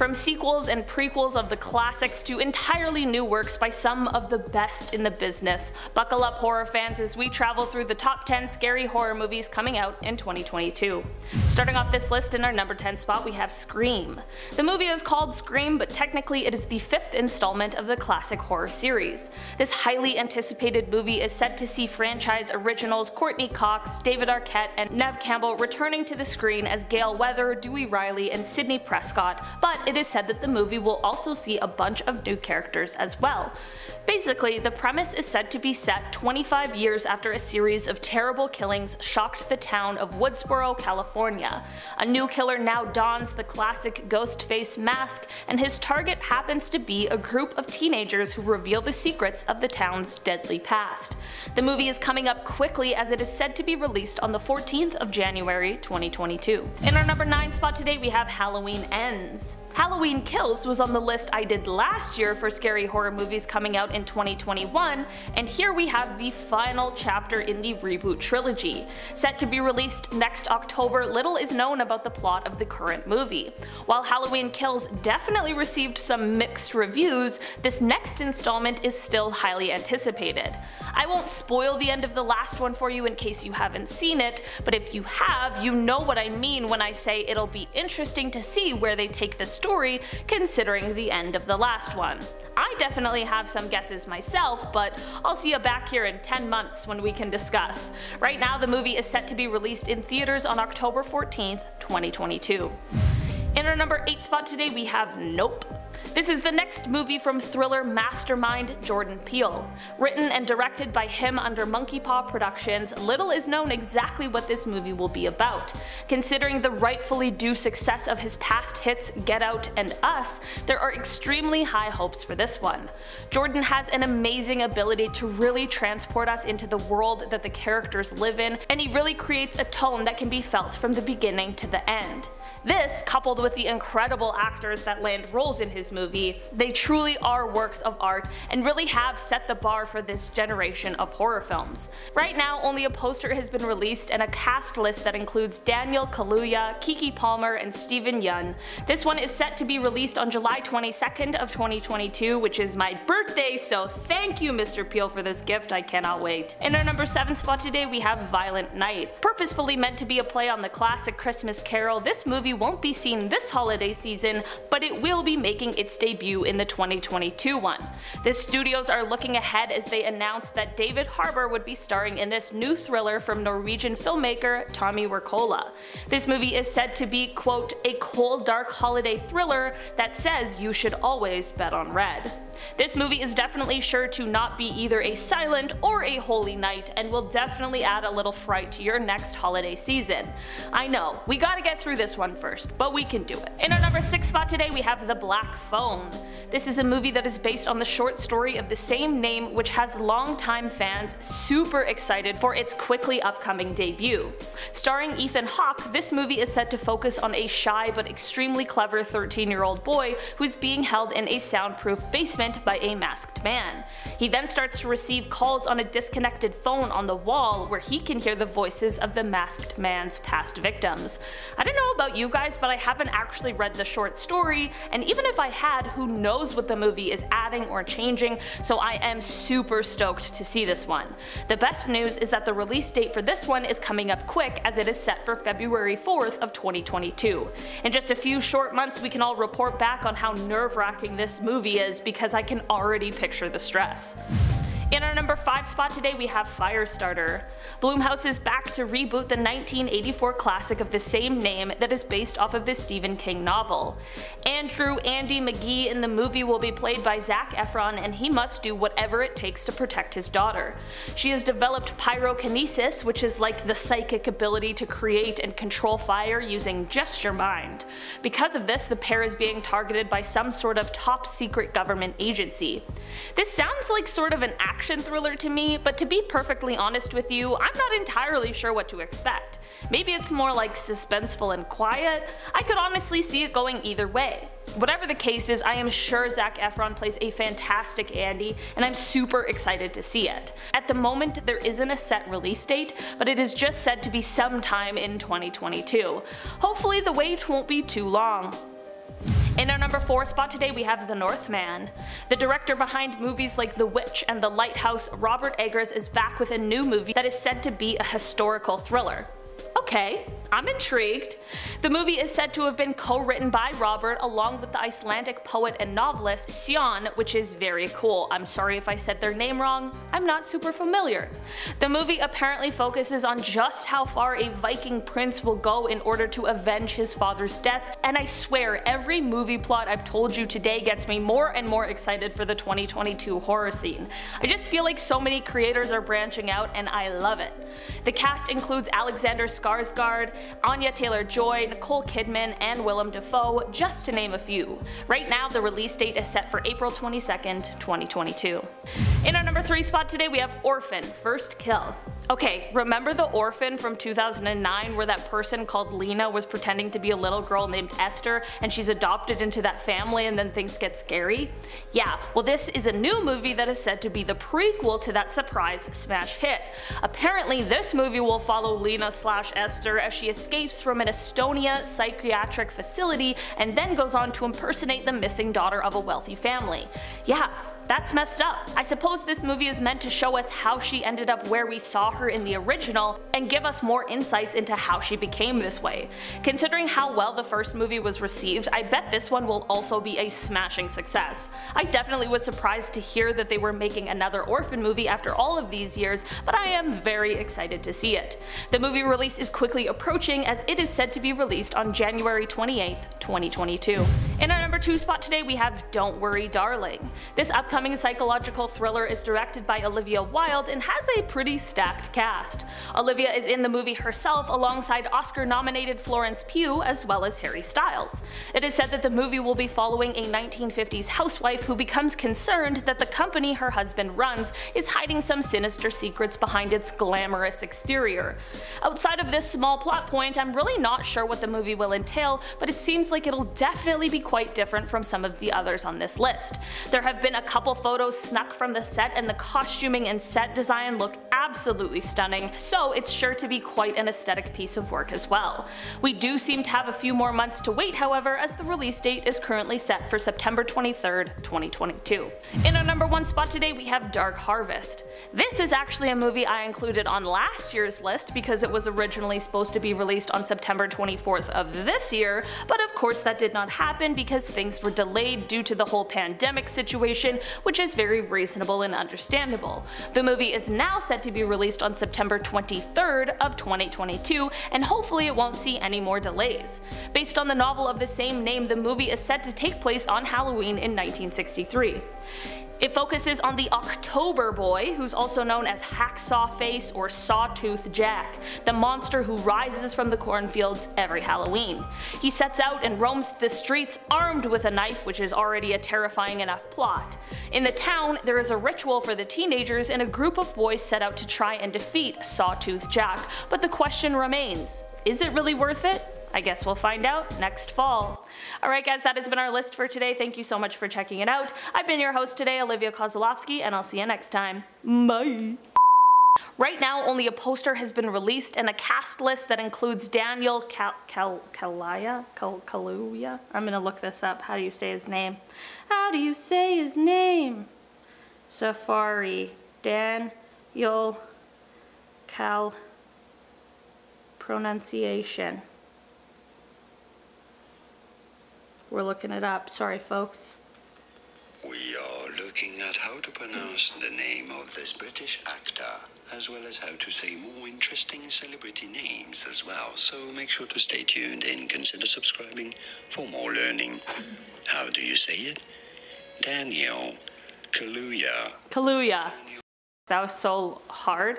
From sequels and prequels of the classics to entirely new works by some of the best in the business, buckle up horror fans as we travel through the top 10 scary horror movies coming out in 2022. Starting off this list in our number 10 spot we have Scream. The movie is called Scream, but technically it is the 5th installment of the classic horror series. This highly anticipated movie is set to see franchise originals Courtney Cox, David Arquette, and Neve Campbell returning to the screen as Gale Weather, Dewey Riley, and Sidney Prescott, but it is said that the movie will also see a bunch of new characters as well. Basically, the premise is said to be set 25 years after a series of terrible killings shocked the town of Woodsboro, California. A new killer now dons the classic ghost face mask, and his target happens to be a group of teenagers who reveal the secrets of the town's deadly past. The movie is coming up quickly as it is said to be released on the 14th of January 2022. In our number 9 spot today we have Halloween Ends. Halloween Kills was on the list I did last year for scary horror movies coming out in 2021, and here we have the final chapter in the reboot trilogy. Set to be released next October, little is known about the plot of the current movie. While Halloween Kills definitely received some mixed reviews, this next installment is still highly anticipated. I won't spoil the end of the last one for you in case you haven't seen it, but if you have, you know what I mean when I say it'll be interesting to see where they take the story considering the end of the last one. I definitely have some guesses myself, but I'll see you back here in 10 months when we can discuss. Right now the movie is set to be released in theaters on October 14th, 2022. In our number 8 spot today we have Nope. This is the next movie from thriller mastermind Jordan Peele. Written and directed by him under Monkey Paw Productions, little is known exactly what this movie will be about. Considering the rightfully due success of his past hits Get Out and Us, there are extremely high hopes for this one. Jordan has an amazing ability to really transport us into the world that the characters live in, and he really creates a tone that can be felt from the beginning to the end. This, coupled with the incredible actors that land roles in his movie, they truly are works of art and really have set the bar for this generation of horror films. Right now, only a poster has been released and a cast list that includes Daniel Kaluuya, Keke Palmer, and Steven Yeun. This one is set to be released on July 22nd of 2022, which is my birthday, so thank you Mr. Peele for this gift, I cannot wait. In our number 7 spot today we have Violent Night. Purposefully meant to be a play on the classic Christmas Carol, this movie won't be seen this holiday season, but it will be making its debut in the 2022 one. The studios are looking ahead as they announced that David Harbour would be starring in this new thriller from Norwegian filmmaker Tommy Wirkola. This movie is said to be, quote, a cold dark holiday thriller that says you should always bet on red. This movie is definitely sure to not be either a silent or a holy night and will definitely add a little fright to your next holiday season. I know, we gotta get through this one first, but we can do it. In our number 6 spot today we have The Black Phone. This is a movie that is based on the short story of the same name, which has longtime fans super excited for its quickly upcoming debut. Starring Ethan Hawke, this movie is set to focus on a shy but extremely clever 13-year-old boy who is being held in a soundproof basement by a masked man. He then starts to receive calls on a disconnected phone on the wall where he can hear the voices of the masked man's past victims. I don't know about you guys, but I haven't actually read the short story, and even if I had, who knows what the movie is adding or changing, so I am super stoked to see this one. The best news is that the release date for this one is coming up quick, as it is set for February 4th of 2022. In just a few short months we can all report back on how nerve-wracking this movie is, because I can already picture the stress. In our number 5 spot today we have Firestarter. Blumhouse is back to reboot the 1984 classic of the same name that is based off of the Stephen King novel. Andrew Andy McGee in the movie will be played by Zac Efron, and he must do whatever it takes to protect his daughter. She has developed pyrokinesis, which is like the psychic ability to create and control fire using just your mind. Because of this, the pair is being targeted by some sort of top secret government agency. This sounds like sort of an action thriller to me, but to be perfectly honest with you, I'm not entirely sure what to expect. Maybe it's more like suspenseful and quiet. I could honestly see it going either way. Whatever the case is, I am sure Zac Efron plays a fantastic Andy, and I'm super excited to see it. At the moment, there isn't a set release date, but it is just said to be sometime in 2022. Hopefully the wait won't be too long. In our number 4 spot today we have The Northman. The director behind movies like The Witch and The Lighthouse, Robert Eggers, is back with a new movie that is said to be a historical thriller. Okay, I'm intrigued. The movie is said to have been co-written by Robert along with the Icelandic poet and novelist Sjón, which is very cool. I'm sorry if I said their name wrong, I'm not super familiar. The movie apparently focuses on just how far a Viking prince will go in order to avenge his father's death, and I swear every movie plot I've told you today gets me more and more excited for the 2022 horror scene. I just feel like so many creators are branching out and I love it. The cast includes Alexander Skarsgård, Anya Taylor-Joy, Nicole Kidman, and Willem Dafoe, just to name a few. Right now the release date is set for April 22nd, 2022. In our number 3 spot today we have Orphan: First Kill. Okay, remember the Orphan from 2009 where that person called Lena was pretending to be a little girl named Esther and she's adopted into that family and then things get scary? Yeah, well this is a new movie that is said to be the prequel to that surprise smash hit. Apparently this movie will follow Lena/Esther as she escapes from an Estonia psychiatric facility and then goes on to impersonate the missing daughter of a wealthy family. Yeah, that's messed up. I suppose this movie is meant to show us how she ended up where we saw her in the original and give us more insights into how she became this way. Considering how well the first movie was received, I bet this one will also be a smashing success. I definitely was surprised to hear that they were making another Orphan movie after all of these years, but I am very excited to see it. The movie release is quickly approaching as it is said to be released on January 28th, 2022. In our number 2 spot today we have Don't Worry Darling. This upcoming psychological thriller is directed by Olivia Wilde and has a pretty stacked cast. Olivia is in the movie herself alongside Oscar-nominated Florence Pugh as well as Harry Styles. It is said that the movie will be following a 1950s housewife who becomes concerned that the company her husband runs is hiding some sinister secrets behind its glamorous exterior. Outside of this small plot point, I'm really not sure what the movie will entail, but it seems like it'll definitely be quite different from some of the others on this list. There have been a couple photos snuck from the set and the costuming and set design look absolutely stunning, so it's sure to be quite an aesthetic piece of work as well. We do seem to have a few more months to wait however, as the release date is currently set for September 23rd, 2022. In our number 1 spot today we have Dark Harvest. This is actually a movie I included on last year's list because it was originally supposed to be released on September 24th of this year, but of course that did not happen because things were delayed due to the whole pandemic situation, which is very reasonable and understandable. The movie is now set to be released on September 23rd of 2022, and hopefully it won't see any more delays. Based on the novel of the same name, the movie is set to take place on Halloween in 1963. It focuses on the October Boy, who's also known as Hacksaw Face or Sawtooth Jack, the monster who rises from the cornfields every Halloween. He sets out and roams the streets armed with a knife, which is already a terrifying enough plot. In the town, there is a ritual for the teenagers and a group of boys set out to try and defeat Sawtooth Jack, but the question remains, is it really worth it? I guess we'll find out next fall. Alright guys, that has been our list for today. Thank you so much for checking it out. I've been your host today, Olivia Kozlowski, and I'll see you next time. Bye! Right now, only a poster has been released and a cast list that includes Daniel Kaluuya? I'm gonna look this up. How do you say his name? How do you say his name? Safari. Daniel pronunciation. We're looking it up. Sorry, folks. We are looking at how to pronounce the name of this British actor, as well as how to say more interesting celebrity names as well. So make sure to stay tuned and consider subscribing for more learning. How do you say it? Daniel Kaluuya. Kaluuya. That was so hard.